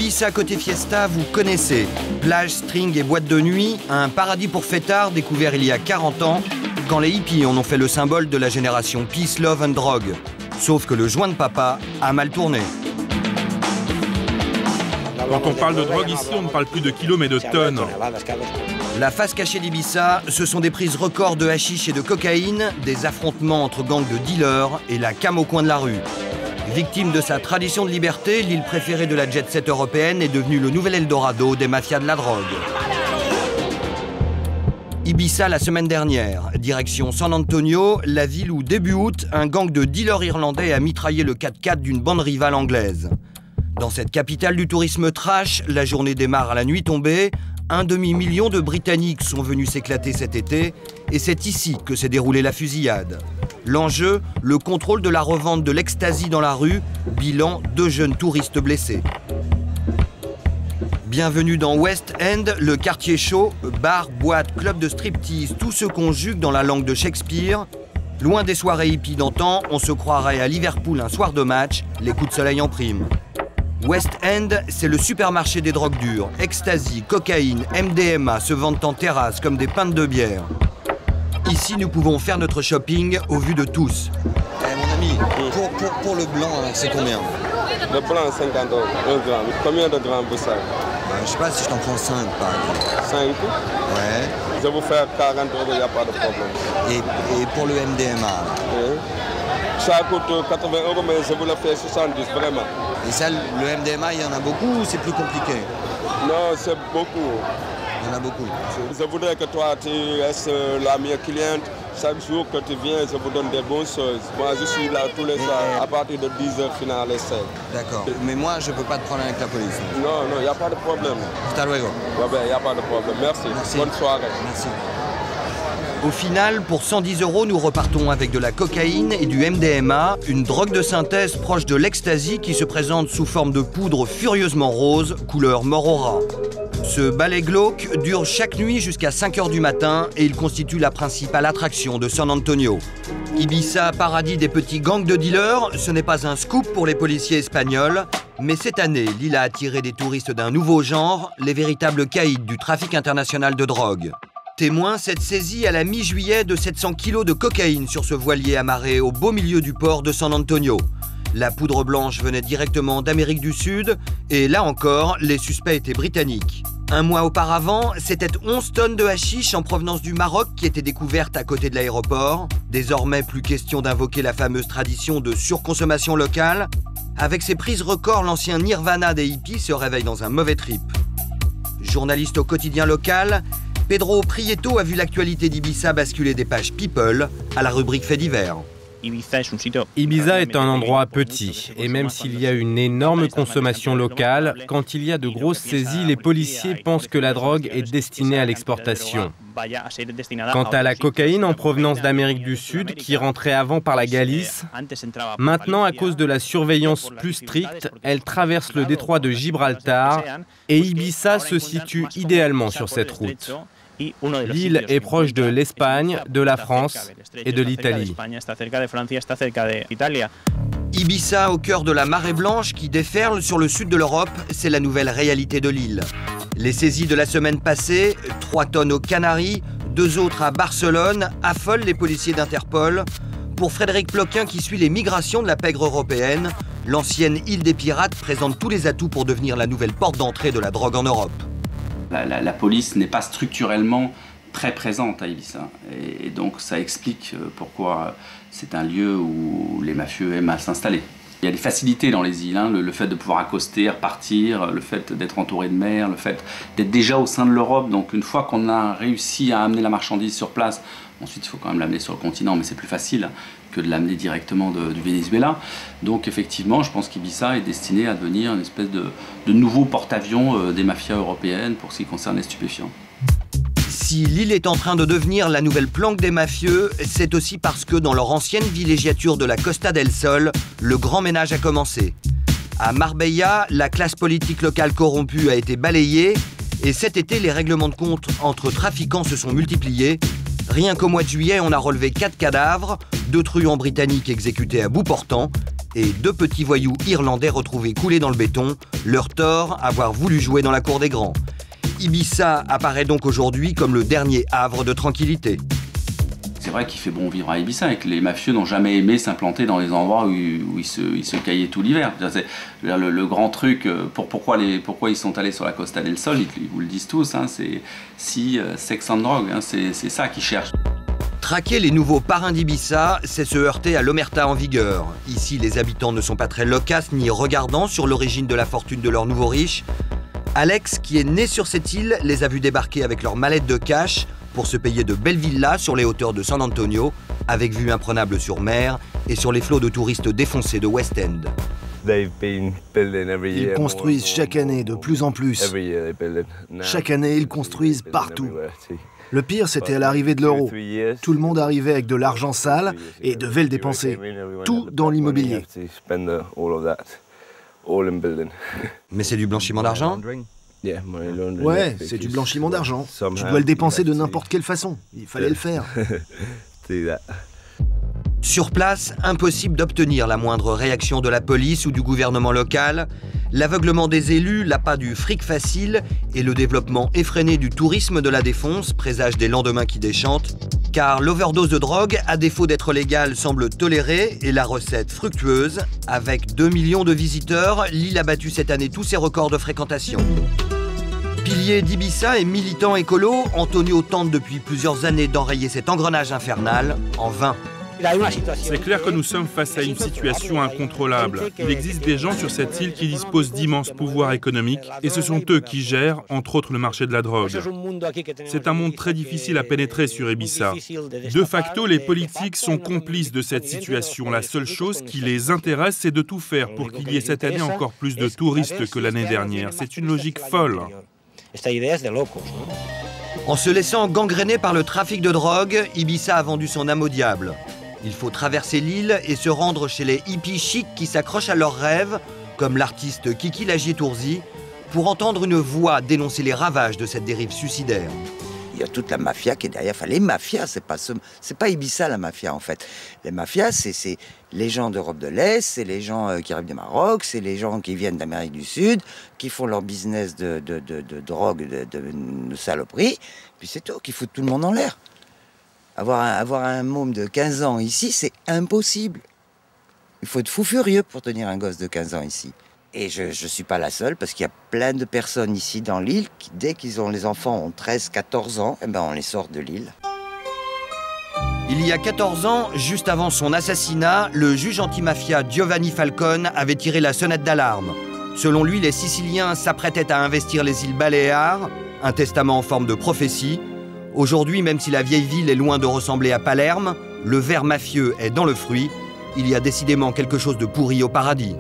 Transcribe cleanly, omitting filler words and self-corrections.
Ibiza côté fiesta, vous connaissez. Plage, string et boîte de nuit, un paradis pour fêtards découvert il y a 40 ans, quand les hippies en ont fait le symbole de la génération Peace, Love and Drug. Sauf que le joint de papa a mal tourné. Quand on parle de drogue ici, on ne parle plus de kilos mais de tonnes. La face cachée d'Ibiza, ce sont des prises records de hashish et de cocaïne, des affrontements entre gangs de dealers et la cam au coin de la rue. Victime de sa tradition de liberté, l'île préférée de la jet-set européenne est devenue le nouvel Eldorado des mafias de la drogue. Ibiza la semaine dernière, direction San Antonio, la ville où début août, un gang de dealers irlandais a mitraillé le 4x4 d'une bande rivale anglaise. Dans cette capitale du tourisme trash, la journée démarre à la nuit tombée. 1,5 million de Britanniques sont venus s'éclater cet été et c'est ici que s'est déroulée la fusillade. L'enjeu, le contrôle de la revente de l'ecstasy dans la rue, bilan 2 jeunes touristes blessés. Bienvenue dans West End, le quartier chaud, bar, boîte, club de striptease, tout se conjugue dans la langue de Shakespeare. Loin des soirées hippies d'antan, on se croirait à Liverpool un soir de match, les coups de soleil en prime. West End, c'est le supermarché des drogues dures. Ecstasy, cocaïne, MDMA se vendent en terrasse comme des pintes de bière. Ici, nous pouvons faire notre shopping au vu de tous. Mon ami, pour le blanc, c'est combien? Le blanc, 50 €, 1 gramme. Combien de grammes vous savez? Je sais pas si je t'en prends 5 par exemple. 5? Ouais. Je vais vous faire 40 €, il n'y a pas de problème. Et pour le MDMA? Oui. Ça coûte 80 €, mais je vous le fais 70, vraiment. Et ça, le MDMA, il y en a beaucoup ou c'est plus compliqué? Non, c'est beaucoup. Il y en a beaucoup. Je voudrais que toi, tu restes la meilleure cliente. Chaque jour que tu viens, je vous donne des bonnes choses. Moi, je suis là tous les soirs, à partir de 10h finale et 7. D'accord. Mais moi, je ne peux pas te prendre avec la police. Non, il n'y a pas de problème. Hasta luego. Il n'y a pas de problème. Merci. Bonne soirée. Merci. Au final, pour 110 €, nous repartons avec de la cocaïne et du MDMA, une drogue de synthèse proche de l'ecstasy qui se présente sous forme de poudre furieusement rose, couleur mort au rat. Ce ballet glauque dure chaque nuit jusqu'à 5 h du matin et il constitue la principale attraction de San Antonio. Ibiza, paradis des petits gangs de dealers, ce n'est pas un scoop pour les policiers espagnols, mais cette année, l'île a attiré des touristes d'un nouveau genre, les véritables caïds du trafic international de drogue. Témoin, cette saisie à la mi-juillet de 700 kilos de cocaïne sur ce voilier amarré au beau milieu du port de San Antonio. La poudre blanche venait directement d'Amérique du Sud et là encore, les suspects étaient britanniques. Un mois auparavant, c'était 11 tonnes de hashish en provenance du Maroc qui étaient découvertes à côté de l'aéroport. Désormais, plus question d'invoquer la fameuse tradition de surconsommation locale. Avec ses prises records, l'ancien Nirvana des hippies se réveille dans un mauvais trip. Journaliste au quotidien local, Pedro Prieto a vu l'actualité d'Ibiza basculer des pages People à la rubrique Faits divers. Ibiza est un endroit petit, et même s'il y a une énorme consommation locale, quand il y a de grosses saisies, les policiers pensent que la drogue est destinée à l'exportation. Quant à la cocaïne en provenance d'Amérique du Sud, qui rentrait avant par la Galice, maintenant, à cause de la surveillance plus stricte, elle traverse le détroit de Gibraltar, et Ibiza se situe idéalement sur cette route. L'île est proche de l'Espagne, de la France et de l'Italie. Ibiza au cœur de la marée blanche qui déferle sur le sud de l'Europe, c'est la nouvelle réalité de l'île. Les saisies de la semaine passée, 3 tonnes aux Canaries, 2 autres à Barcelone, affolent les policiers d'Interpol. Pour Frédéric Ploquin qui suit les migrations de la pègre européenne, l'ancienne île des pirates présente tous les atouts pour devenir la nouvelle porte d'entrée de la drogue en Europe. La police n'est pas structurellement très présente à Ibiza. Et donc ça explique pourquoi c'est un lieu où les mafieux aiment à s'installer. Il y a des facilités dans les îles, le fait de pouvoir accoster, repartir, le fait d'être entouré de mer, le fait d'être déjà au sein de l'Europe. Donc une fois qu'on a réussi à amener la marchandise sur place, ensuite il faut quand même l'amener sur le continent, mais c'est plus facile que de l'amener directement du Venezuela. Donc effectivement, je pense qu'Ibiza est destiné à devenir une espèce de nouveau porte-avions des mafias européennes pour ce qui concerne les stupéfiants. Si l'île est en train de devenir la nouvelle planque des mafieux, c'est aussi parce que dans leur ancienne villégiature de la Costa del Sol, le grand ménage a commencé. À Marbella, la classe politique locale corrompue a été balayée et cet été, les règlements de compte entre trafiquants se sont multipliés. Rien qu'au mois de juillet, on a relevé 4 cadavres, 2 truands britanniques exécutés à bout portant et 2 petits voyous irlandais retrouvés coulés dans le béton, leur tort avoir voulu jouer dans la cour des grands. Ibiza apparaît donc aujourd'hui comme le dernier havre de tranquillité. C'est vrai qu'il fait bon vivre à Ibiza et que les mafieux n'ont jamais aimé s'implanter dans les endroits où ils se caillaient tout l'hiver. Le grand truc, pourquoi ils sont allés sur la Costa del Sol, ils vous le disent tous, hein, c'est sex and drogue, hein, c'est ça qu'ils cherchent. Traquer les nouveaux parrains d'Ibiza, c'est se heurter à l'omerta en vigueur. Ici, les habitants ne sont pas très loquaces ni regardants sur l'origine de la fortune de leurs nouveaux riches. Alex, qui est né sur cette île, les a vus débarquer avec leurs mallettes de cash pour se payer de belles villas sur les hauteurs de San Antonio, avec vue imprenable sur mer et sur les flots de touristes défoncés de West End. Ils construisent chaque année de plus en plus. Chaque année, ils construisent partout. Le pire, c'était à l'arrivée de l'euro. Tout le monde arrivait avec de l'argent sale et devait le dépenser. Tout dans l'immobilier. Mais c'est du blanchiment d'argent ? Ouais, c'est du blanchiment d'argent. Tu dois le dépenser de n'importe quelle façon. Il fallait le faire. Sur place, impossible d'obtenir la moindre réaction de la police ou du gouvernement local. L'aveuglement des élus, l'appât du fric facile et le développement effréné du tourisme de la Défonce présagent des lendemains qui déchantent. Car l'overdose de drogue, à défaut d'être légale, semble tolérée et la recette fructueuse. Avec 2 millions de visiteurs, l'île a battu cette année tous ses records de fréquentation. Pilier d'Ibiza et militant écolo, Antonio tente depuis plusieurs années d'enrayer cet engrenage infernal, en vain. C'est clair que nous sommes face à une situation incontrôlable. Il existe des gens sur cette île qui disposent d'immenses pouvoirs économiques et ce sont eux qui gèrent, entre autres, le marché de la drogue. C'est un monde très difficile à pénétrer sur Ibiza. De facto, les politiques sont complices de cette situation. La seule chose qui les intéresse, c'est de tout faire pour qu'il y ait cette année encore plus de touristes que l'année dernière. C'est une logique folle. En se laissant gangréner par le trafic de drogue, Ibiza a vendu son âme au diable. Il faut traverser l'île et se rendre chez les hippies chics qui s'accrochent à leurs rêves, comme l'artiste Kiki Lagier-Tourzi, pour entendre une voix dénoncer les ravages de cette dérive suicidaire. Il y a toute la mafia qui est derrière. Enfin, les mafias, c'est pas Ibiza la mafia en fait. Les mafias, c'est les gens d'Europe de l'Est, c'est les gens qui arrivent du Maroc, c'est les gens qui viennent d'Amérique du Sud, qui font leur business de drogue, de saloperie. Puis c'est tout, qui foutent tout le monde en l'air. Avoir un môme de 15 ans ici, c'est impossible. Il faut être fou furieux pour tenir un gosse de 15 ans ici. Et je ne suis pas la seule, parce qu'il y a plein de personnes ici dans l'île qui, dès qu'ils ont les enfants ont 13, 14 ans, eh ben on les sort de l'île. Il y a 14 ans, juste avant son assassinat, le juge antimafia Giovanni Falcone avait tiré la sonnette d'alarme. Selon lui, les Siciliens s'apprêtaient à investir les îles Baléares, un testament en forme de prophétie. Aujourd'hui, même si la vieille ville est loin de ressembler à Palerme, le ver mafieux est dans le fruit. Il y a décidément quelque chose de pourri au paradis.